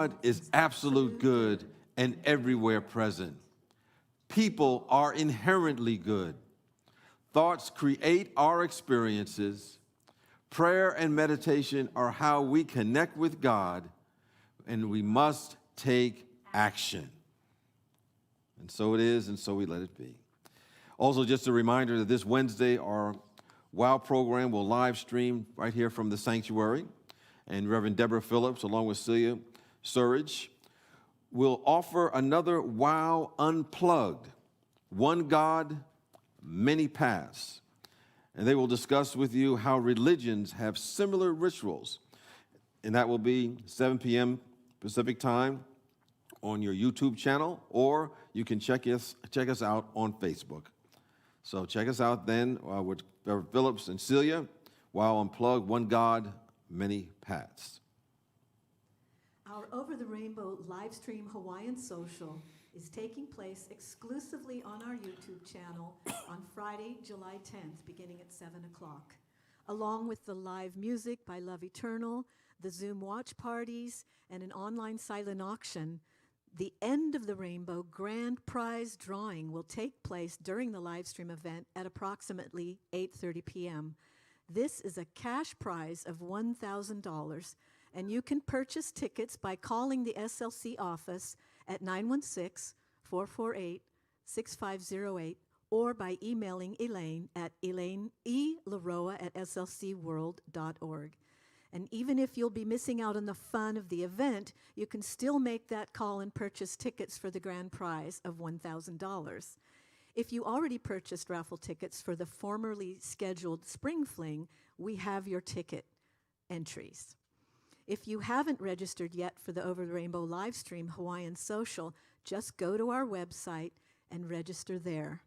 God is absolute good and everywhere present. People are inherently good. Thoughts create our experiences. Prayer and meditation are how we connect with God, and we must take action. And so it is, and so we let it be. Also, just a reminder that this Wednesday, our WOW program will live stream right here from the sanctuary. And Reverend Deborah Phillips, along with Celia Surridge, will offer another WOW Unplugged, One God, Many Paths. And they will discuss with you how religions have similar rituals. And that will be 7 p.m. Pacific time on your YouTube channel, or you can check us out on Facebook. So check us out then with Reverend Phillips and Celia, WOW Unplugged, One God, Many Paths. Our Over the Rainbow live stream Hawaiian Social is taking place exclusively on our YouTube channel on Friday, July 10th, beginning at 7 o'clock. Along with the live music by Love Eternal, the Zoom watch parties, and an online silent auction, the End of the Rainbow grand prize drawing will take place during the live stream event at approximately 8:30 p.m. This is a cash prize of $1,000, and you can purchase tickets by calling the SLC office at 916-448-6508 or by emailing Elaine at elaine.laroa@slcworld.org. And even if you'll be missing out on the fun of the event, you can still make that call and purchase tickets for the grand prize of $1,000. If you already purchased raffle tickets for the formerly scheduled Spring Fling, we have your ticket entries. If you haven't registered yet for the Over the Rainbow live stream Hawaiian Social, just go to our website and register there.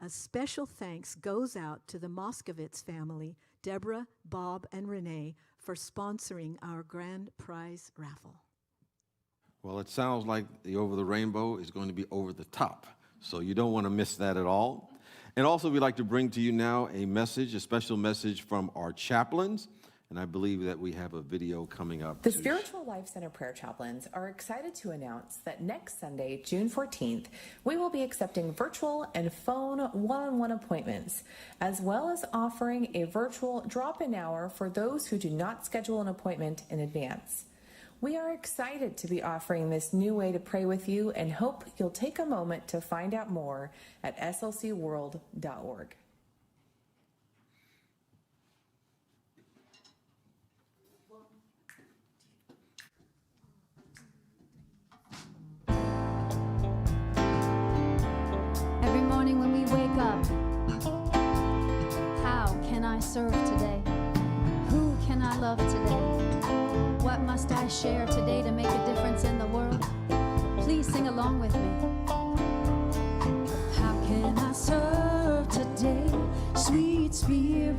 A special thanks goes out to the Moskovitz family, Deborah, Bob, and Renee, for sponsoring our grand prize raffle. Well, it sounds like the Over the Rainbow is going to be over the top, so you don't want to miss that at all. And also, we'd like to bring to you now a message, a special message from our chaplains. And I believe that we have a video coming up. The Spiritual Life Center prayer chaplains are excited to announce that next Sunday, June 14th, we will be accepting virtual and phone one-on-one appointments, as well as offering a virtual drop-in hour for those who do not schedule an appointment in advance. We are excited to be offering this new way to pray with you and hope you'll take a moment to find out more at slcworld.org. When we wake up, how can I serve today? Who can I love today? What must I share today to make a difference in the world? Please sing along with me. How can I serve today, sweet Spirit?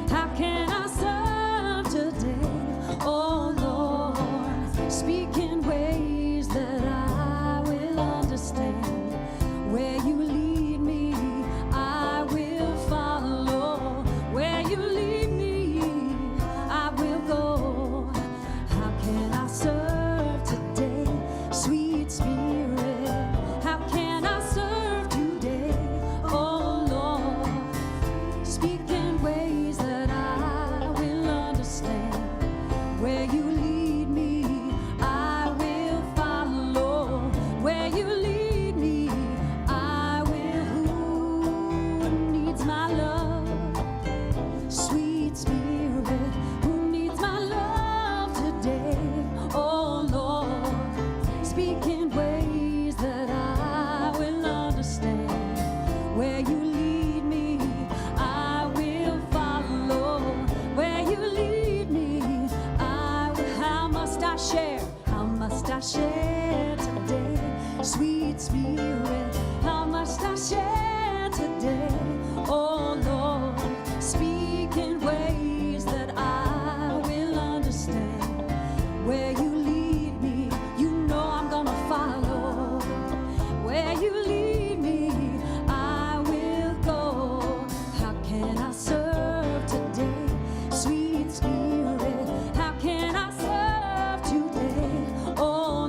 How can I serve today? Oh Lord, speak in ways that I will understand. Where you lead, share today, sweet Spirit? How must I share today? Oh Lord, speak in ways that I will understand. Where you lead me, you know I'm gonna follow. Where you lead me, I will go. How can I serve today, sweet Spirit? How can I serve today? Oh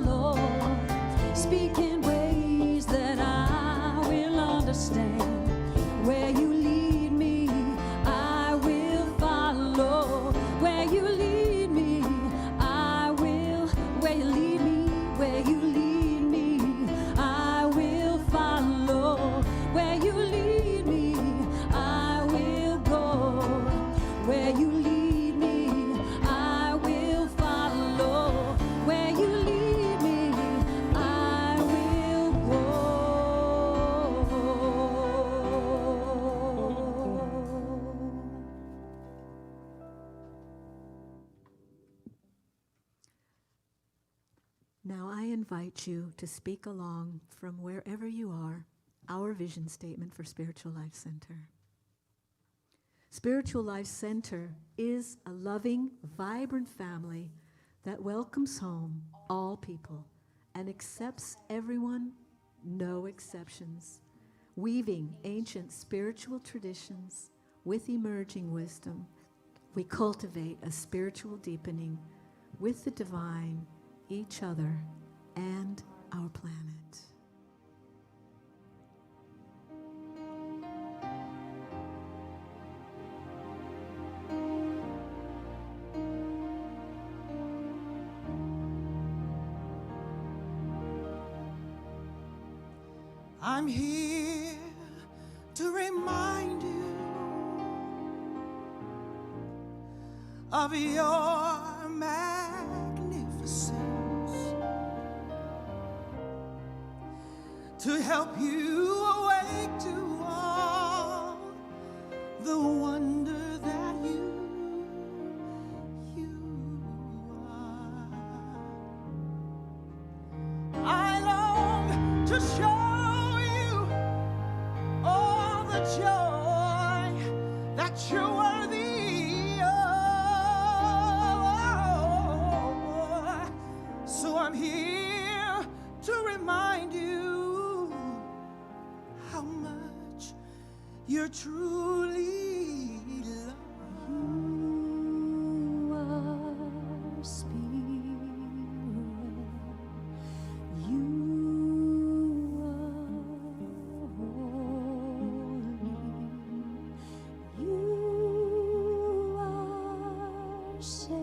Now I invite you to speak along from wherever you are, our vision statement for Spiritual Life Center. Spiritual Life Center is a loving, vibrant family that welcomes home all people and accepts everyone, no exceptions, weaving ancient spiritual traditions with emerging wisdom. We cultivate a spiritual deepening with the divine, each other, and our planet. I'm here to remind you of your magnificence, to help you awake to all the wonder that you are. I long to show joy that you're worthy of. So I'm here to remind you how much you're truly loved. You are spirit.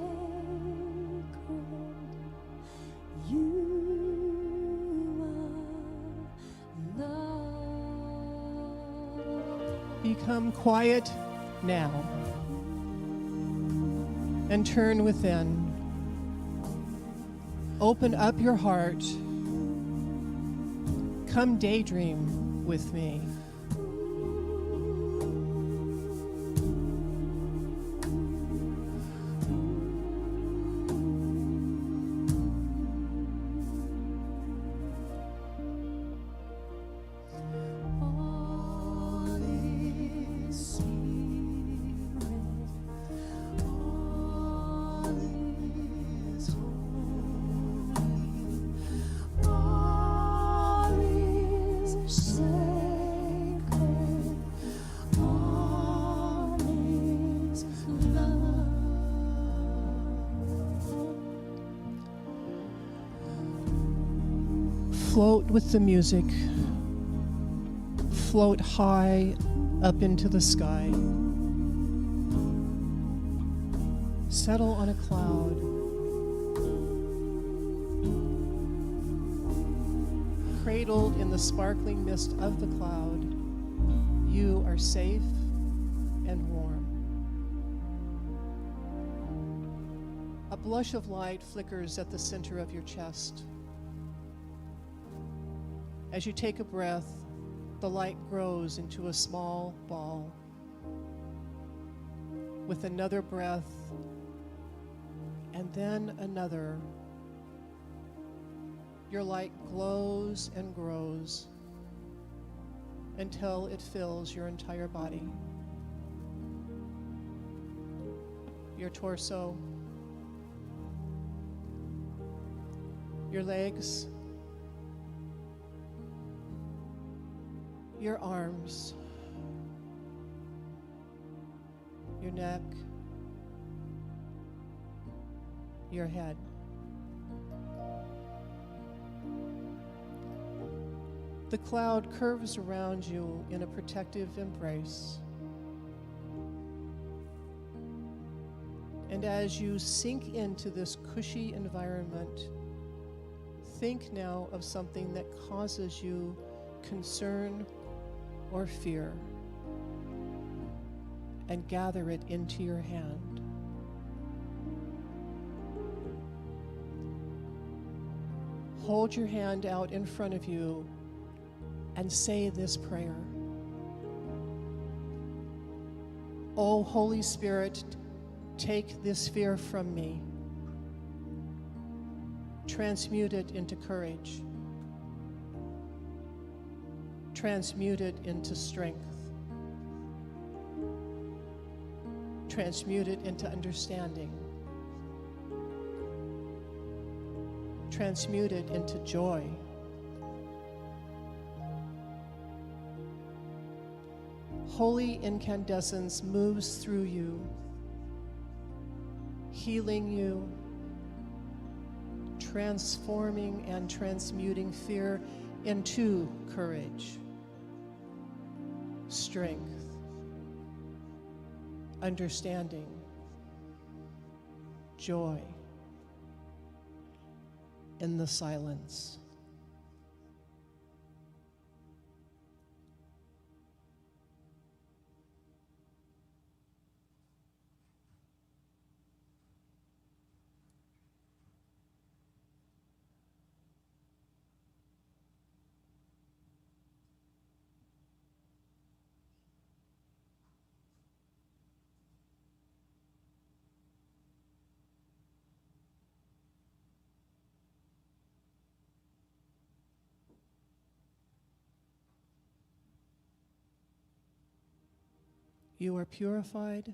You Become quiet now and turn within. Open up your heart. Come daydream with me. Float with the music. Float high up into the sky. Settle on a cloud. Cradled in the sparkling mist of the cloud, you are safe and warm. A blush of light flickers at the center of your chest. As you take a breath, the light grows into a small ball. With another breath, and then another, your light glows and grows until it fills your entire body. Your torso, your legs, your arms, your neck, your head. The cloud curves around you in a protective embrace. And as you sink into this cushy environment, think now of something that causes you concern or fear, and gather it into your hand. Hold your hand out in front of you and say this prayer. O Holy Spirit, take this fear from me. Transmute it into courage. Transmute it into strength. Transmute it into understanding. Transmute it into joy. Holy incandescence moves through you, healing you, transforming and transmuting fear into courage, strength, understanding, joy in the silence. You are purified.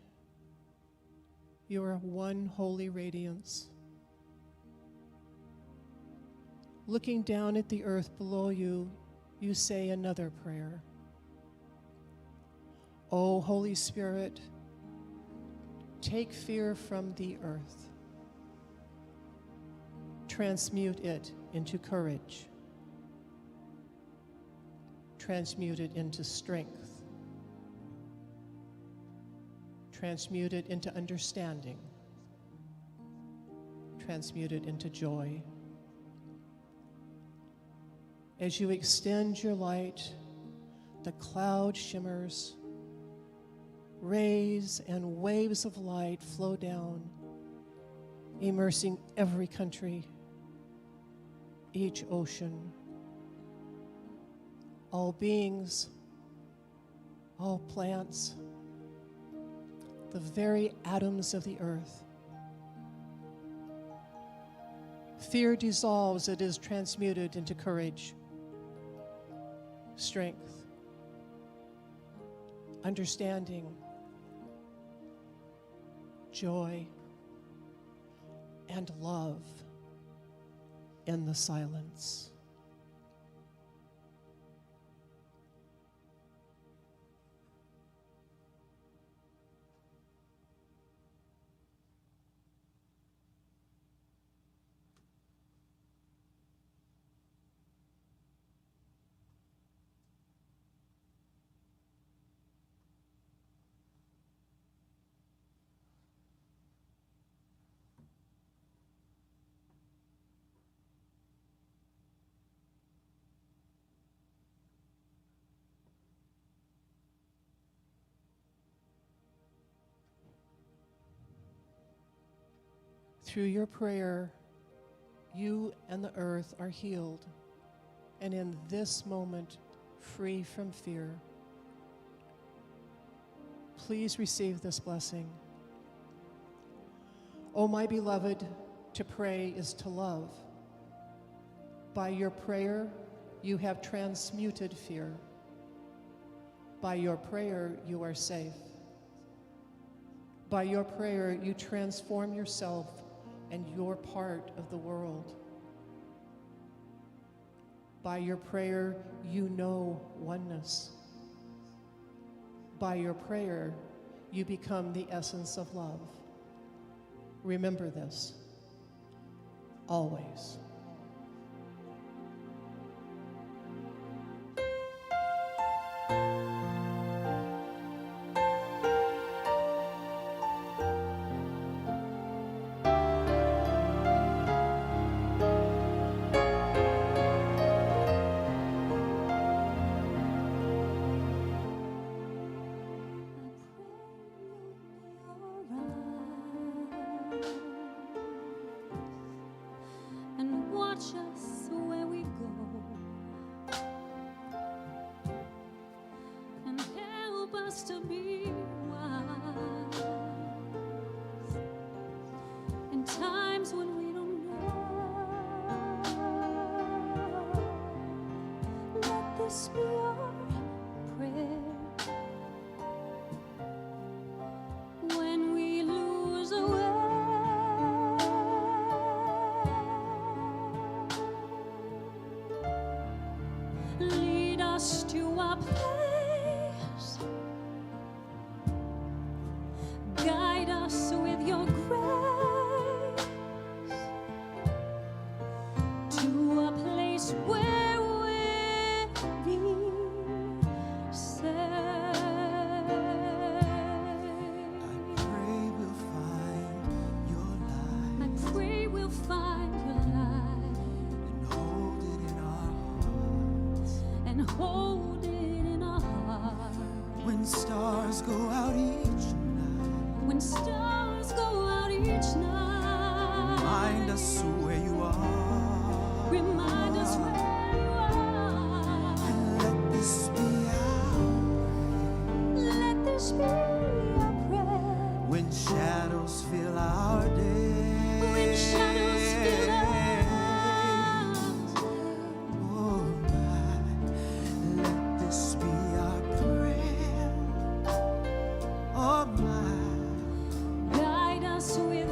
You are one holy radiance. Looking down at the earth below you, you say another prayer. O Holy Spirit, take fear from the earth. Transmute it into courage. Transmute it into strength. Transmute it into understanding. Transmute it into joy. As you extend your light, the cloud shimmers, rays and waves of light flow down, immersing every country, each ocean, all beings, all plants, the very atoms of the earth. Fear dissolves, it is transmuted into courage, strength, understanding, joy, and love in the silence. Through your prayer, you and the earth are healed, and in this moment, free from fear. Please receive this blessing. O my beloved, to pray is to love. By your prayer, you have transmuted fear. By your prayer, you are safe. By your prayer, you transform yourself and your part of the world. By your prayer, you know oneness. By your prayer, you become the essence of love. Remember this, always. And watch us where we go, and help us to be wise in times when we don't know. this be our prayer. When we lose our way, lead us to a place, guide us with your grace to a place where we'll be safe. Pray we'll find your light I pray we'll find your light and hold it in our hearts. and hold it in our heart. When stars go out each night, When stars go out each night, remind us where you are. remind us where you are. And let this be our Let this be our prayer. when shadows fill our day. When shadows fill us, Oh my, let this be our prayer. Oh my, guide us with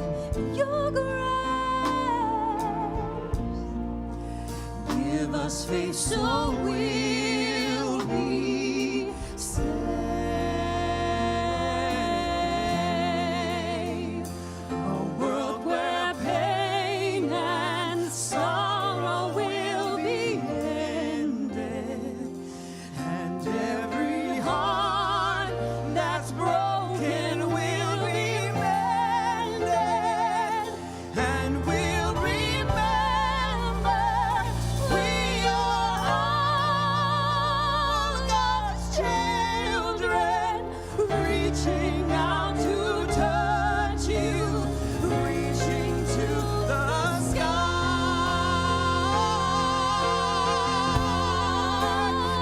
your grace. give us faith so we'll be saved. A world where pain and sorrow will be ended, and every heart that's broken will be mended, and we'll remember we are all God's children, reaching out to touch you, reaching to the sky.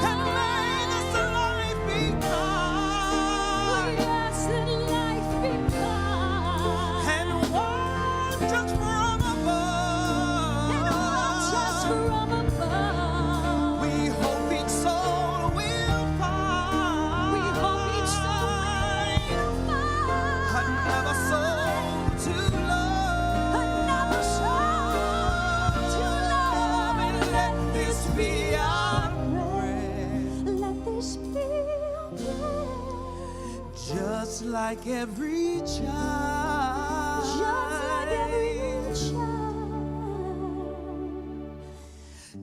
And may this life be kind, Blessed life be kind, and one just from above. and all just from above. We hope each soul will find. We hope each soul will find another soul to love. another soul to love. And let this be our prayer. Let this be our prayer. Just like every child. Just like every child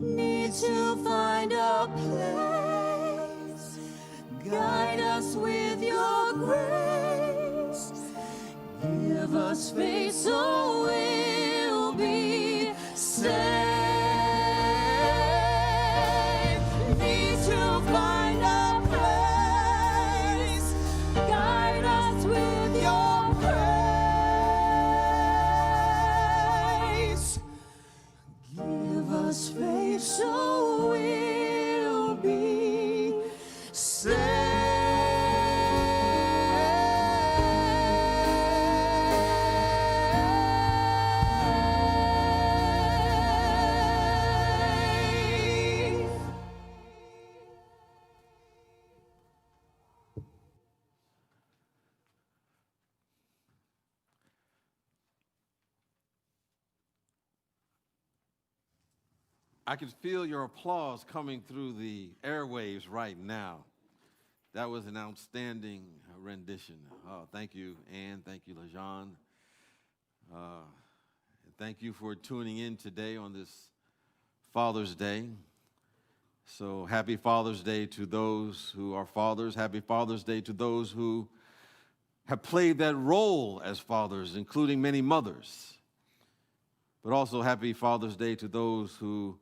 Need to find a place. Guide us with your grace. Give us faith so we'll be saved. Need to find a place. Guide us with your grace. Give us faith so we'll be saved. I can feel your applause coming through the airwaves right now. That was an outstanding rendition. Oh, thank you, Ann. Thank you, LaJean. Thank you for tuning in today on this Father's Day. So happy Father's Day to those who are fathers. Happy Father's Day to those who have played that role as fathers, including many mothers. But also happy Father's Day to those who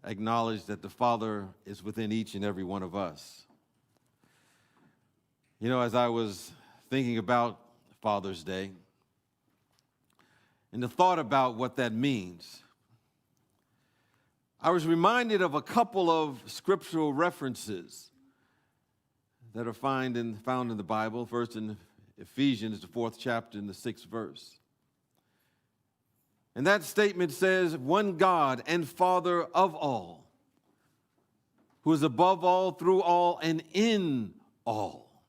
acknowledge that the Father is within each and every one of us. You know, as I was thinking about Father's Day and the thought about what that means, I was reminded of a couple of scriptural references that are found in the Bible. First in Ephesians, the 4th chapter, in the 6th verse. And that statement says, one God and Father of all, who is above all, through all, and in all.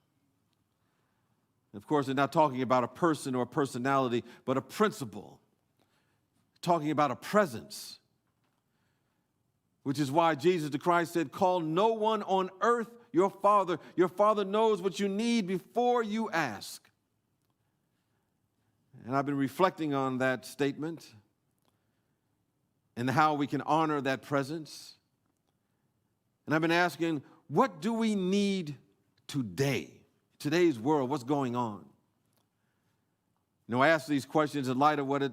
Of course, they're not talking about a person or a personality, but a principle. Talking about a presence. Which is why Jesus the Christ said, call no one on earth your father. Your father knows what you need before you ask. And I've been reflecting on that statement and how we can honor that presence. And I've been asking, what do we need today? Today's world, what's going on? I ask these questions in light of what has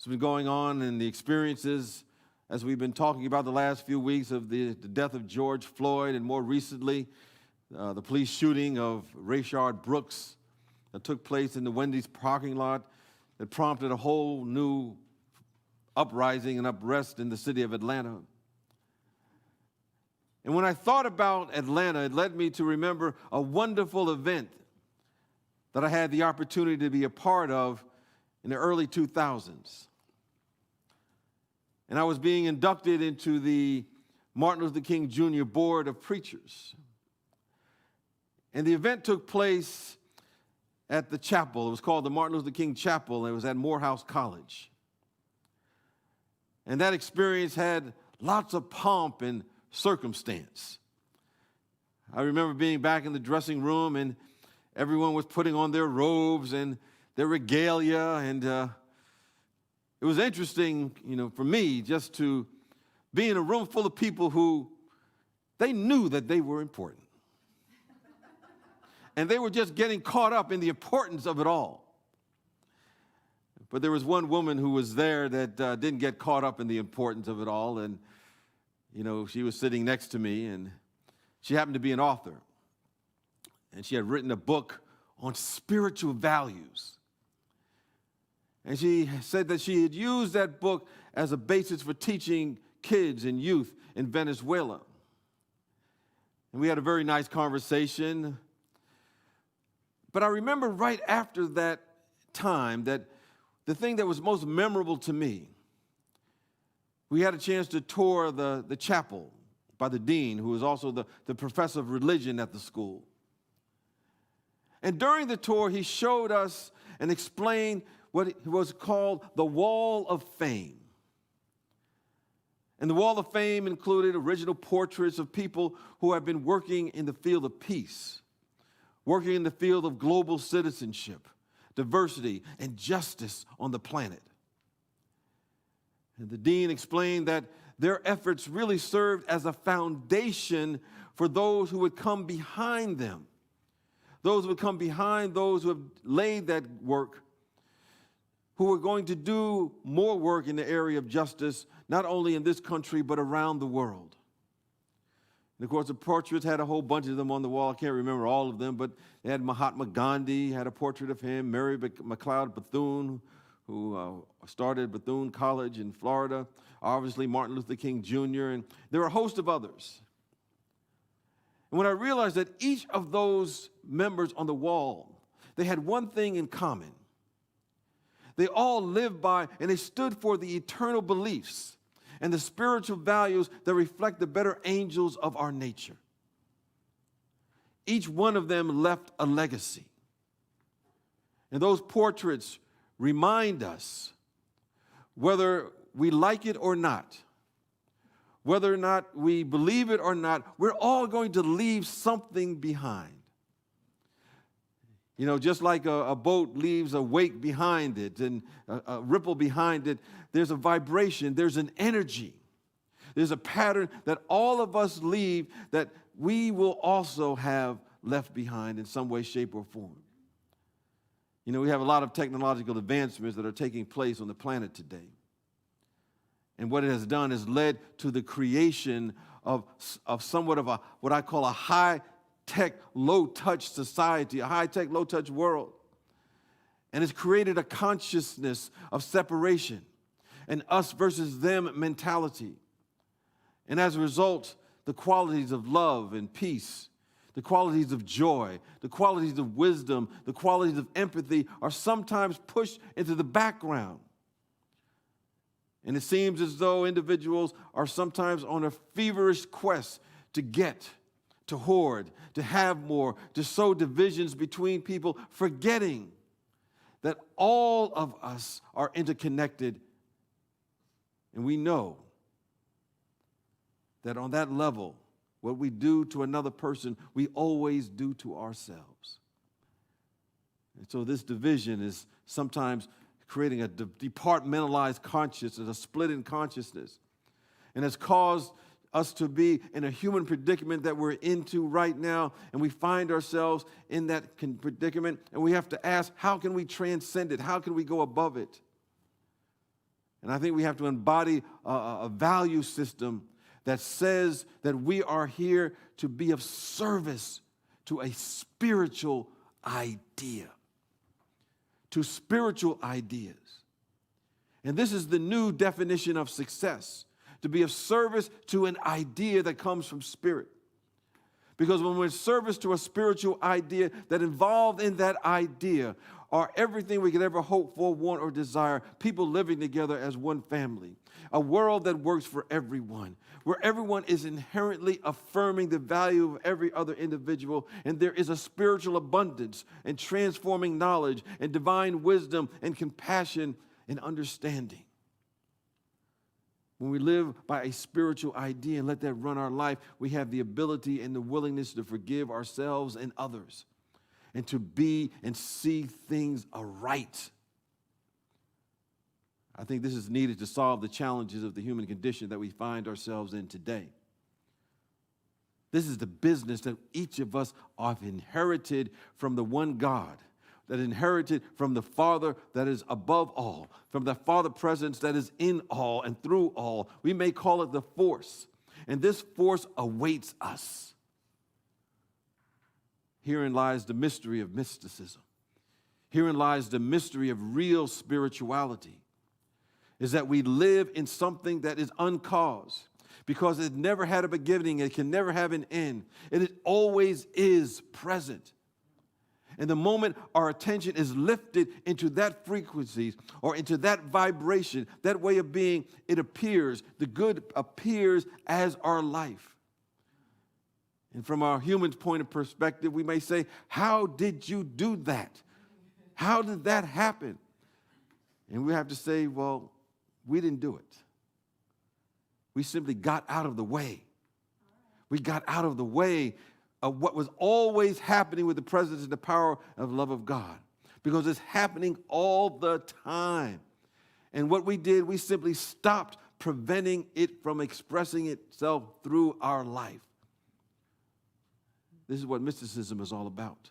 been going on and the experiences as we've been talking about the last few weeks of the death of George Floyd, and more recently, the police shooting of Rayshard Brooks that took place in the Wendy's parking lot that prompted a whole new uprising and unrest in the city of Atlanta. And when I thought about Atlanta, it led me to remember a wonderful event that I had the opportunity to be a part of in the early 2000s. And I was being inducted into the Martin Luther King Jr. Board of Preachers. And the event took place at the chapel. It was called the Martin Luther King Chapel, and it was at Morehouse College. And that experience had lots of pomp and circumstance. I remember being back in the dressing room, and everyone was putting on their robes and their regalia, and it was interesting, for me just to be in a room full of people who they knew that they were important. And they were just getting caught up in the importance of it all. But there was one woman who was there that didn't get caught up in the importance of it all, and she was sitting next to me, and she happened to be an author. And she had written a book on spiritual values. And she said that she had used that book as a basis for teaching kids and youth in Venezuela. And we had a very nice conversation. But I remember right after that time that the thing that was most memorable to me, we had a chance to tour the chapel by the dean, who was also the professor of religion at the school. And during the tour, he showed us and explained what was called the Wall of Fame. And the Wall of Fame included original portraits of people who have been working in the field of peace, working in the field of global citizenship, diversity, and justice on the planet. And the dean explained that their efforts really served as a foundation for those who would come behind them, those who would come behind those who have laid that work, who are going to do more work in the area of justice, not only in this country, but around the world. And of course, the portraits had a whole bunch of them on the wall. I can't remember all of them, but they had Mahatma Gandhi, had a portrait of him, Mary McLeod Bethune, who started Bethune College in Florida, obviously Martin Luther King Jr., and there were a host of others. And when I realized that each of those members on the wall, they had one thing in common. They all lived by and they stood for the eternal beliefs and the spiritual values that reflect the better angels of our nature. Each one of them left a legacy. And those portraits remind us, whether we like it or not, whether or not we believe it or not, we're all going to leave something behind. Just like a boat leaves a wake behind it and a ripple behind it, there's a vibration, there's an energy, there's a pattern that all of us leave that we will also have left behind in some way, shape, or form. We have a lot of technological advancements that are taking place on the planet today. And what it has done is led to the creation of somewhat of what I call a high-tech, low-touch society, a high-tech, low-touch world. And it's created a consciousness of separation, an us versus them mentality. And as a result, the qualities of love and peace, the qualities of joy, the qualities of wisdom, the qualities of empathy are sometimes pushed into the background. And it seems as though individuals are sometimes on a feverish quest to get, to hoard, to have more, to sow divisions between people, forgetting that all of us are interconnected. And we know that on that level, what we do to another person, we always do to ourselves. And so this division is sometimes creating a departmentalized consciousness, a split in consciousness, and has caused us to be in a human predicament that we're into right now, and we find ourselves in that predicament, and we have to ask, how can we transcend it? How can we go above it? And I think we have to embody a value system that says that we are here to be of service to a spiritual idea, to spiritual ideas. And this is the new definition of success, to be of service to an idea that comes from spirit. Because when we're in service to a spiritual idea, that involved in that idea are everything we could ever hope for, want, or desire, people living together as one family, a world that works for everyone, where everyone is inherently affirming the value of every other individual, and there is a spiritual abundance and transforming knowledge and divine wisdom and compassion and understanding. When we live by a spiritual idea and let that run our life, we have the ability and the willingness to forgive ourselves and others and to be and see things aright. I think this is needed to solve the challenges of the human condition that we find ourselves in today. This is the business that each of us have inherited from the one God, that inherited from the Father that is above all, from the Father presence that is in all and through all. We may call it the force, and this force awaits us. Herein lies the mystery of mysticism. Herein lies the mystery of real spirituality, is that we live in something that is uncaused, because it never had a beginning, it can never have an end, and it always is present. And the moment our attention is lifted into that frequency or into that vibration, that way of being, it appears, the good appears as our life. And from our human point of perspective, we may say, how did you do that? How did that happen? And we have to say, well, we didn't do it. We simply got out of the way. We got out of the way of what was always happening with the presence and the power of love of God, because it's happening all the time. And what we did, we simply stopped preventing it from expressing itself through our life. This is what mysticism is all about.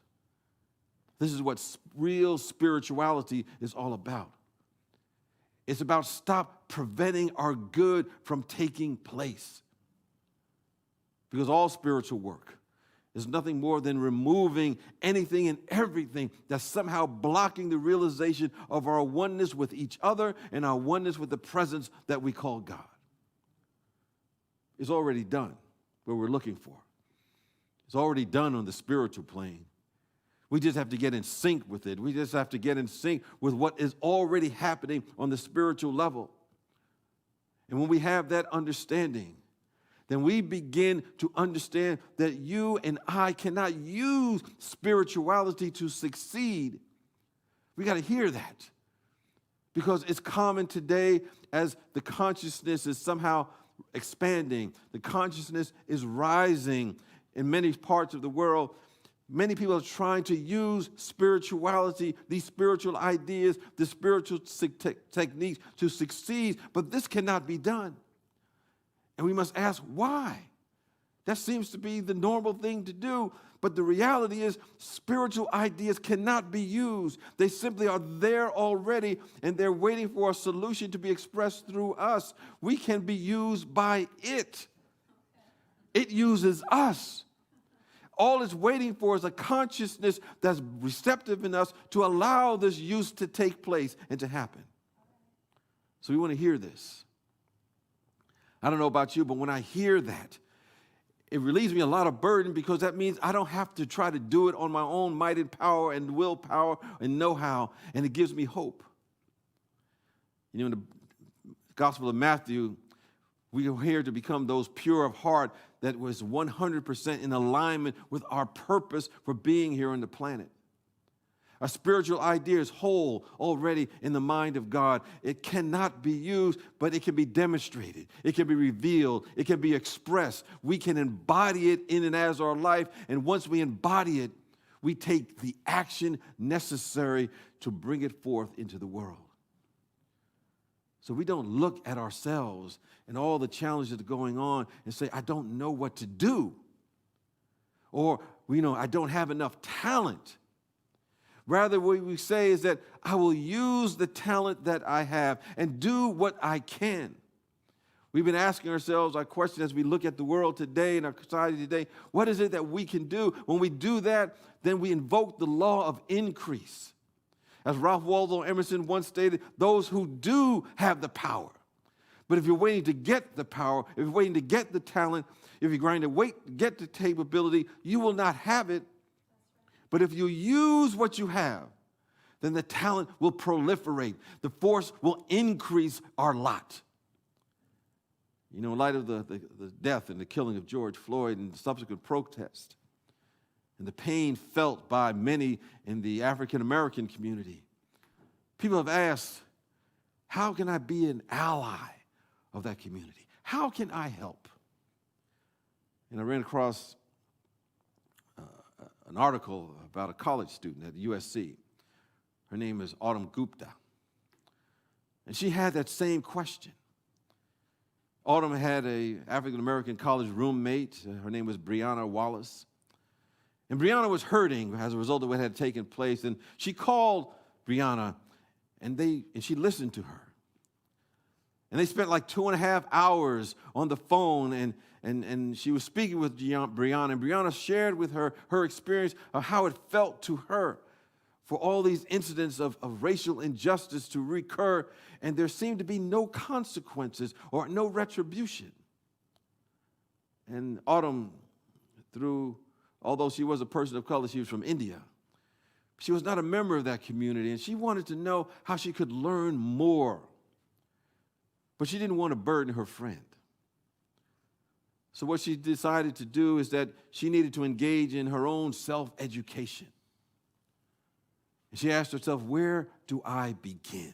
This is what real spirituality is all about. It's about stop preventing our good from taking place. Because all spiritual work is nothing more than removing anything and everything that's somehow blocking the realization of our oneness with each other and our oneness with the presence that we call God. It's already done what we're looking for. It's already done on the spiritual plane. We just have to get in sync with it. We just have to get in sync with what is already happening on the spiritual level. And when we have that understanding, then we begin to understand that you and I cannot use spirituality to succeed. We got to hear that, because it's common today as the consciousness is somehow expanding. The consciousness is rising in many parts of the world. Many people are trying to use spirituality, these spiritual ideas, the spiritual techniques to succeed, but this cannot be done. And we must ask why. That seems to be the normal thing to do, but the reality is spiritual ideas cannot be used. They simply are there already, and they're waiting for a solution to be expressed through us. We can be used by it. It uses us. All it's waiting for is a consciousness that's receptive in us to allow this use to take place and to happen. So we want to hear this. I don't know about you, but when I hear that, it relieves me a lot of burden, because that means I don't have to try to do it on my own might and power and willpower and know-how, and it gives me hope. You know, in the Gospel of Matthew, We are here to become those pure of heart that was 100% in alignment with our purpose for being here on the planet. A spiritual idea is whole already in the mind of God. It cannot be used, but it can be demonstrated. It can be revealed. It can be expressed. We can embody it in and as our life. And once we embody it, we take the action necessary to bring it forth into the world. So we don't look at ourselves and all the challenges that are going on and say, I don't know what to do. Or, I don't have enough talent. Rather, what we say is that I will use the talent that I have and do what I can. We've been asking ourselves our question as we look at the world today and our society today, what is it that we can do? When we do that, then we invoke the law of increase. As Ralph Waldo Emerson once stated, those who do have the power. But if you're waiting to get the power, if you're waiting to get the talent, if you're going to wait to get the capability, you will not have it. But if you use what you have, then the talent will proliferate. The force will increase our lot. In light of the death and the killing of George Floyd and the subsequent protest, and the pain felt by many in the African American community, people have asked, how can I be an ally of that community? How can I help? And I ran across an article about a college student at USC. Her name is Autumn Gupta. And she had that same question. Autumn had an African-American college roommate. Her name was Brianna Wallace. And Brianna was hurting as a result of what had taken place. And she called Brianna, and she listened to her. And they spent like 2.5 hours on the phone, and she was speaking with Brianna, and Brianna shared with her experience of how it felt to her for all these incidents of racial injustice to recur, and there seemed to be no consequences or no retribution. And Autumn, although she was a person of color, she was from India. She was not a member of that community, and she wanted to know how she could learn more. But she didn't want to burden her friend. So what she decided to do is that she needed to engage in her own self-education. And she asked herself, where do I begin?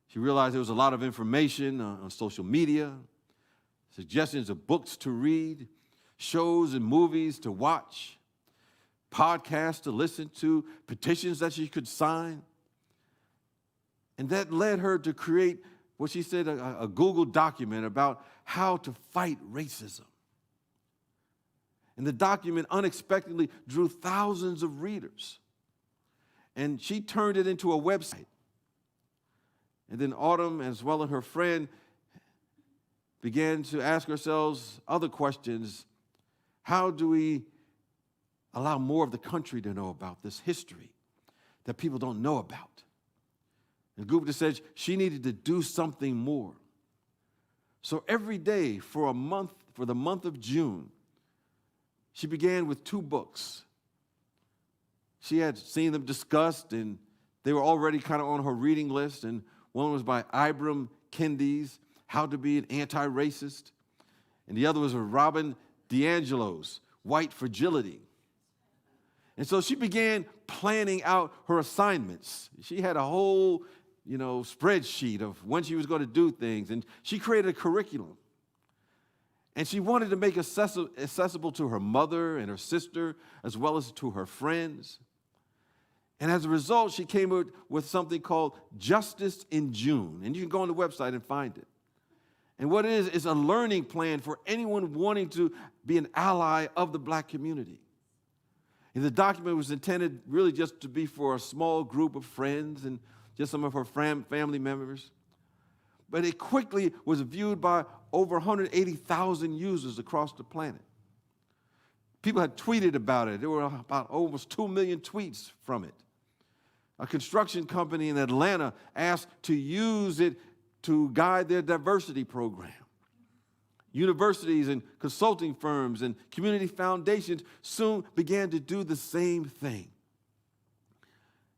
She realized there was a lot of information on social media, suggestions of books to read, shows and movies to watch, podcasts to listen to, petitions that she could sign. And that led her to create what she said, a Google document about how to fight racism. And the document unexpectedly drew thousands of readers. And she turned it into a website. And then Autumn, as well as her friend, began to ask ourselves other questions. How do we allow more of the country to know about this history that people don't know about? And Gupta said she needed to do something more. So every day for the month of June, she began with 2 books. She had seen them discussed, and they were already kind of on her reading list. And one was by Ibram Kendi's How to Be an Anti-Racist. And the other was Robin DiAngelo's White Fragility. And so she began planning out her assignments. She had a whole spreadsheet of when she was going to do things. And she created a curriculum. And she wanted to make it accessible to her mother and her sister, as well as to her friends. And as a result, she came up with something called Justice in June. And you can go on the website and find it. And what it is a learning plan for anyone wanting to be an ally of the black community. And the document was intended really just to be for a small group of friends and just some of her family members. But it quickly was viewed by over 180,000 users across the planet. People had tweeted about it. There were about almost 2 million tweets from it. A construction company in Atlanta asked to use it to guide their diversity program. Universities and consulting firms and community foundations soon began to do the same thing.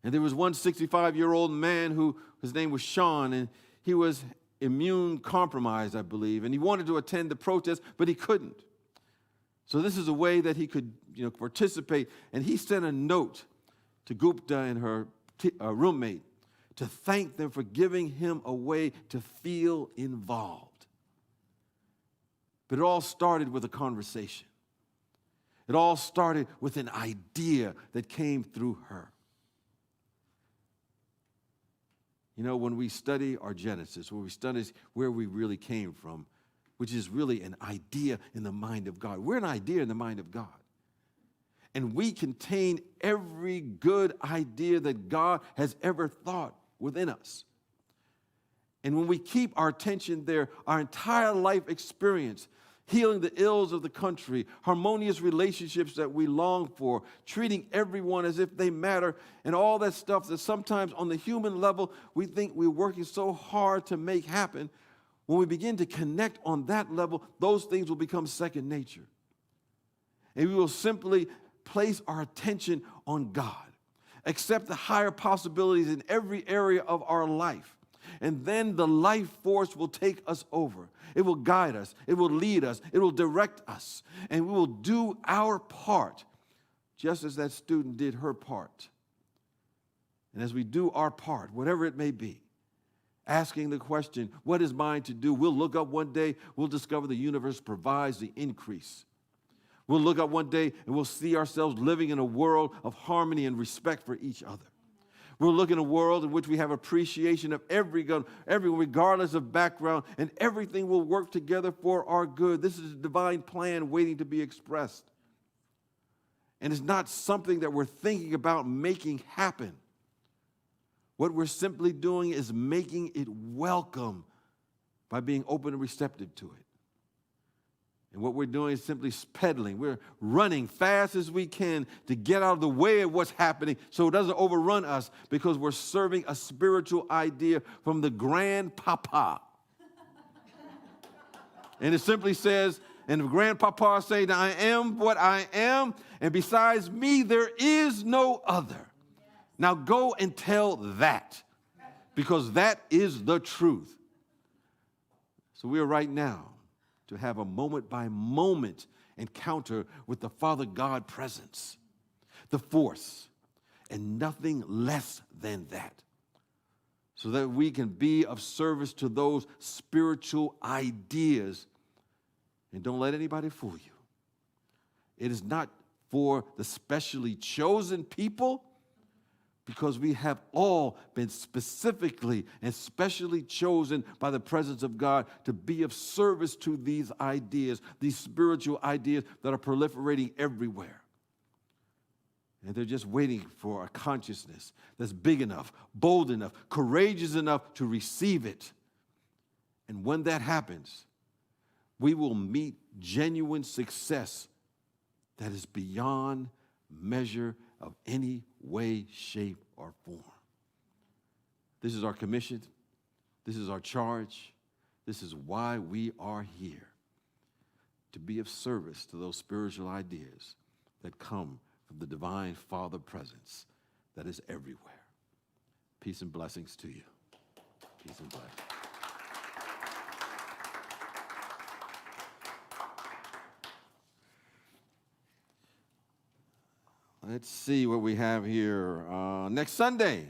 And there was one 65-year-old man his name was Sean, and he was immune compromised, I believe, and he wanted to attend the protest, but he couldn't. So this is a way that he could, participate. And he sent a note to Gupta and her roommate to thank them for giving him a way to feel involved. But it all started with a conversation. It all started with an idea that came through her. When we study our Genesis, when we study where we really came from, which is really an idea in the mind of God. We're an idea in the mind of God. And we contain every good idea that God has ever thought within us. And when we keep our attention there, our entire life experience, healing the ills of the country, harmonious relationships that we long for, treating everyone as if they matter, and all that stuff that sometimes on the human level we think we're working so hard to make happen, when we begin to connect on that level, those things will become second nature. And we will simply place our attention on God, accept the higher possibilities in every area of our life. And then the life force will take us over. It will guide us. It will lead us. It will direct us. And we will do our part, just as that student did her part. And as we do our part, whatever it may be, asking the question, what is mine to do? We'll look up one day, we'll discover the universe provides the increase. We'll look up one day and we'll see ourselves living in a world of harmony and respect for each other. We'll look in a world in which we have appreciation of everyone, regardless of background, and everything will work together for our good. This is a divine plan waiting to be expressed. And it's not something that we're thinking about making happen. What we're simply doing is making it welcome by being open and receptive to it. And what we're doing is simply pedaling. We're running fast as we can to get out of the way of what's happening so it doesn't overrun us, because we're serving a spiritual idea from the grandpapa. And it simply says, and the grandpapa saying, I am what I am, and besides me there is no other. Now go and tell that, because that is the truth. So we are right now to have a moment-by-moment encounter with the Father God presence, the force, and nothing less than that, so that we can be of service to those spiritual ideas. And don't let anybody fool you. It is not for the specially chosen people, because we have all been specifically and specially chosen by the presence of God to be of service to these ideas, these spiritual ideas that are proliferating everywhere. And they're just waiting for a consciousness that's big enough, bold enough, courageous enough to receive it. And when that happens, we will meet genuine success that is beyond measure of any way, shape, or form. This is our commission. This is our charge. This is why we are here, to be of service to those spiritual ideas that come from the divine Father presence that is everywhere. Peace and blessings to you. Peace and blessings. Let's see what we have here. Next Sunday,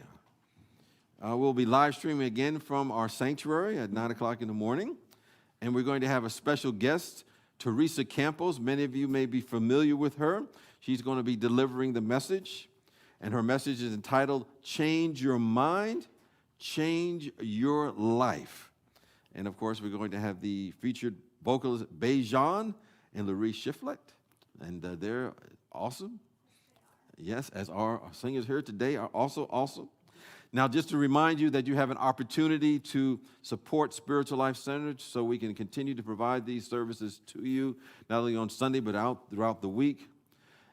we'll be live streaming again from our sanctuary at 9 o'clock in the morning. And we're going to have a special guest, Teresa Campos. Many of you may be familiar with her. She's going to be delivering the message. And her message is entitled, Change Your Mind, Change Your Life. And, of course, we're going to have the featured vocalists, Bejan and Larry Shiflett. And they're awesome. Yes, as our singers here today are also awesome. Now, just to remind you that you have an opportunity to support Spiritual Life Center so we can continue to provide these services to you, not only on Sunday, but throughout the week.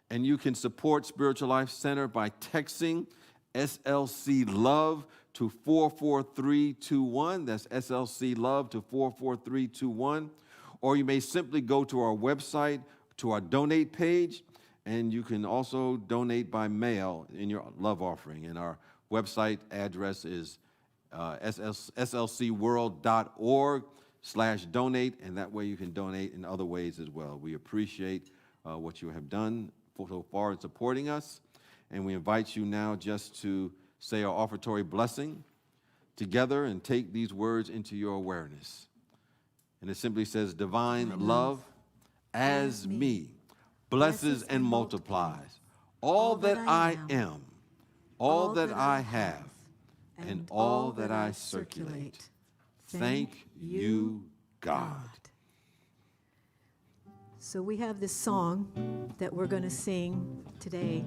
And you can support Spiritual Life Center by texting SLC Love to 44321. That's SLC Love to 44321. Or you may simply go to our website, to our donate page, and you can also donate by mail in your love offering. And our website address is slcworld.org/donate, and that way you can donate in other ways as well. We appreciate what you have done so far in supporting us, and we invite you now just to say our offertory blessing together and take these words into your awareness. And it simply says, divine love as me blesses and multiplies all that I am, all that I have, and all that I circulate. Thank you, God. So we have this song that we're going to sing today,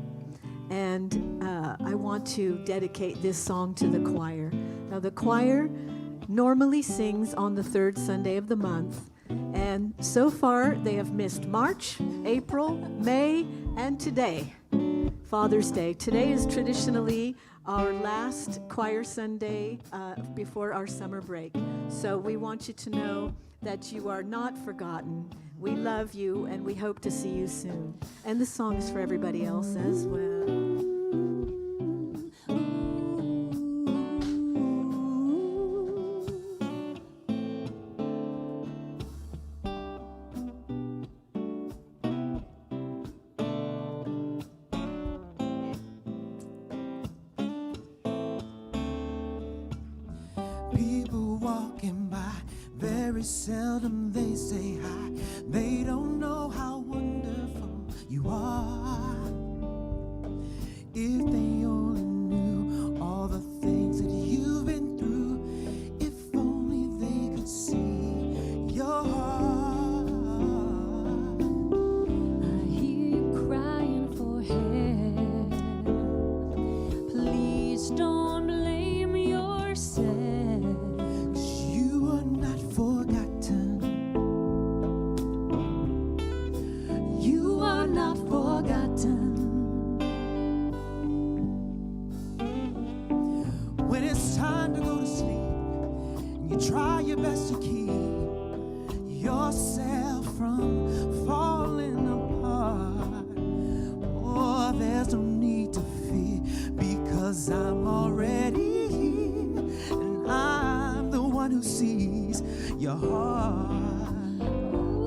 and I want to dedicate this song to the choir. Now, the choir normally sings on the third Sunday of the month, and so far they have missed March, April, May, and today, Father's Day. Today is traditionally our last choir Sunday before our summer break. So we want you to know that you are not forgotten. We love you, and we hope to see you soon. And the song is for everybody else as well. People walking by, very seldom they say hi. They don't know how wonderful you are. If they only knew all the things that you've been through, if only they could see your heart. I hear you crying for help. Please don't blame yourself. 'Cause you are not forgotten. You are not forgotten. When it's time to go to sleep, you try your best to keep yourself from falling apart. Oh, there's no need to fear, because I'm already here, and I'm the one who sees your heart.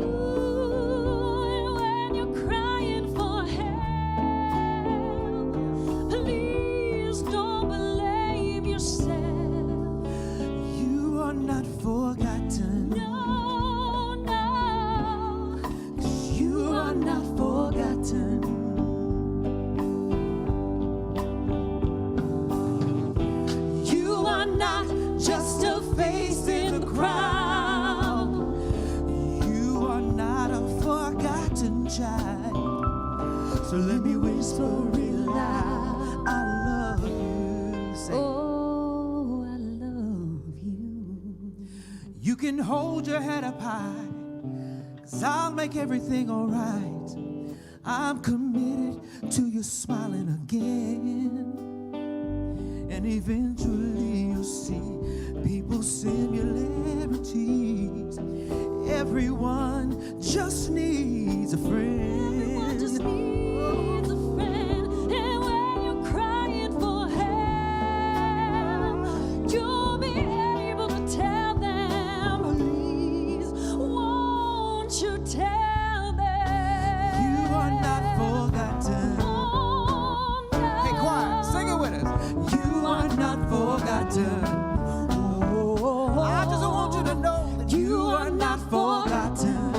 Ooh, when you're crying for help, please don't blame yourself. You are not forgotten. No, no. 'Cause you are not forgotten. You are not just a face in the crowd. You are not a forgotten child. So let me whisper real loud, I love you. Say, Oh, I love you. you can hold your head up high, 'cause I'll make everything alright. I'm committed to you smiling again. And eventually you'll see people's similarities. Everyone just needs a friend. Everyone just needs a friend. And when you're crying for help, you'll be able to tell them. Please, won't you tell them? You are not forgotten. Oh, no. Hey, choir, sing it with us. You are not forgotten. Oh, I just want you to know that you are not forgotten.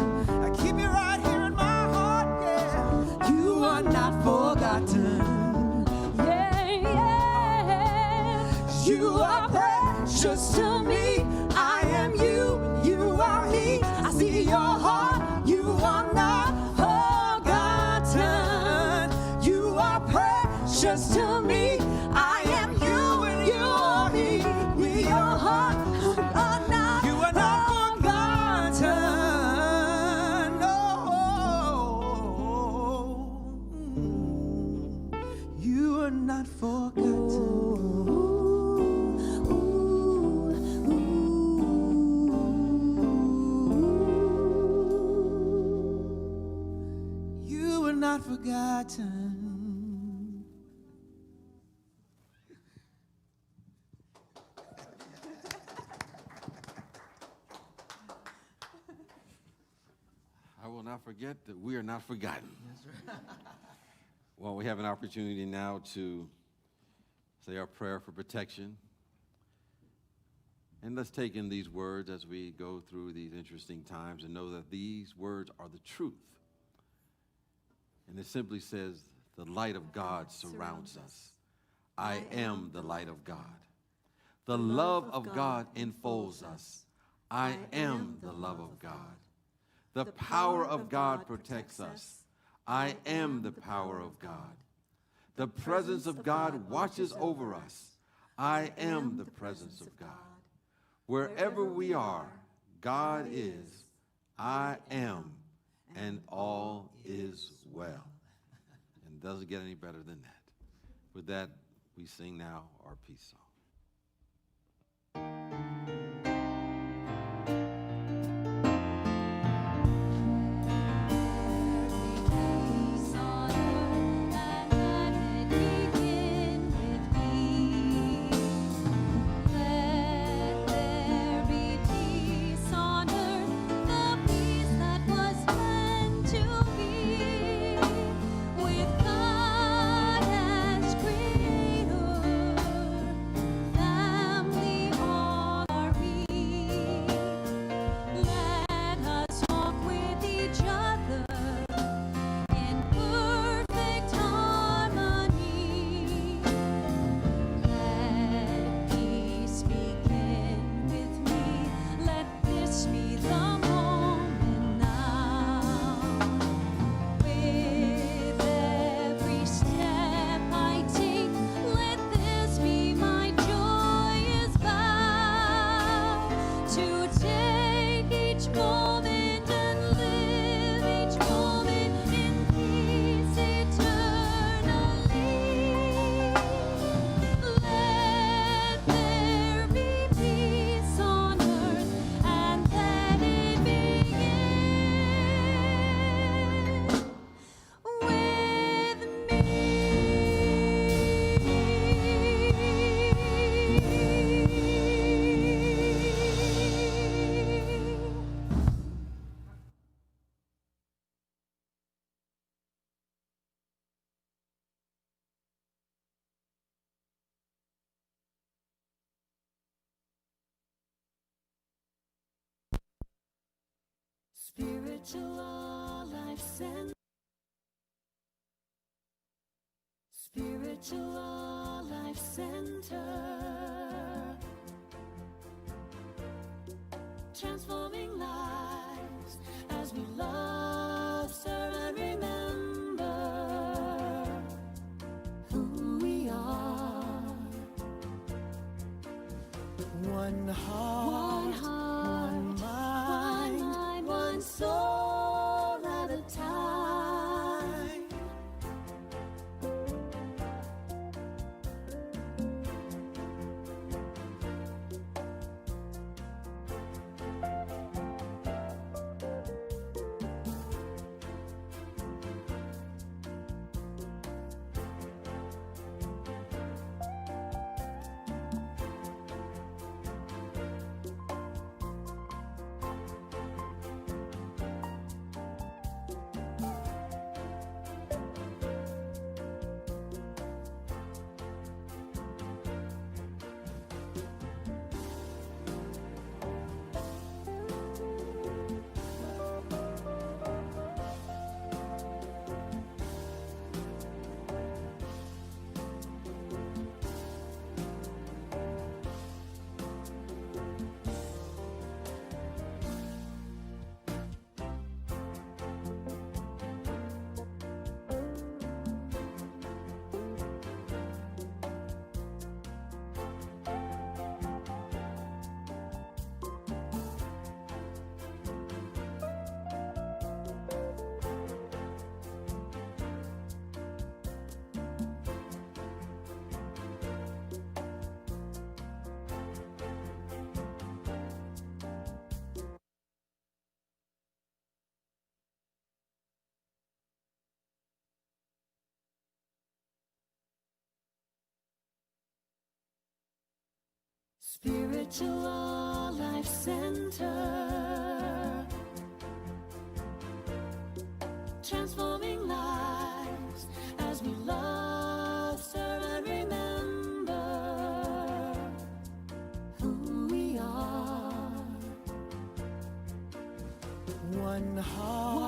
I keep you right here in my heart, yeah. You are not forgotten. Yeah, yeah. You are precious to me. I am you, you are me. I see your heart. You are not forgotten. You are precious to me. I am you and you are me. We are heart. You are not forgotten. No. You are not forgotten. You are not forgotten. I will not forget that we are not forgotten. Well, we have an opportunity now to say our prayer for protection. And let's take in these words as we go through these interesting times and know that these words are the truth. And it simply says, the light of God surrounds us. I am the light of God. The love of God enfolds us. I am the love of God. The power of God protects us. I am the power of God. The presence of God watches over us. I am the presence of God. Wherever we are, God is, I am, and all is well. And it doesn't get any better than that. With that, we sing now our peace song. Spiritual Life Center. Spiritual Life Center. Transforming lives as we love, serve, and remember who we are. One heart, one mind, one soul at a time. Spiritual Life Center. transforming lives as we love, serve, and remember who we are. One heart.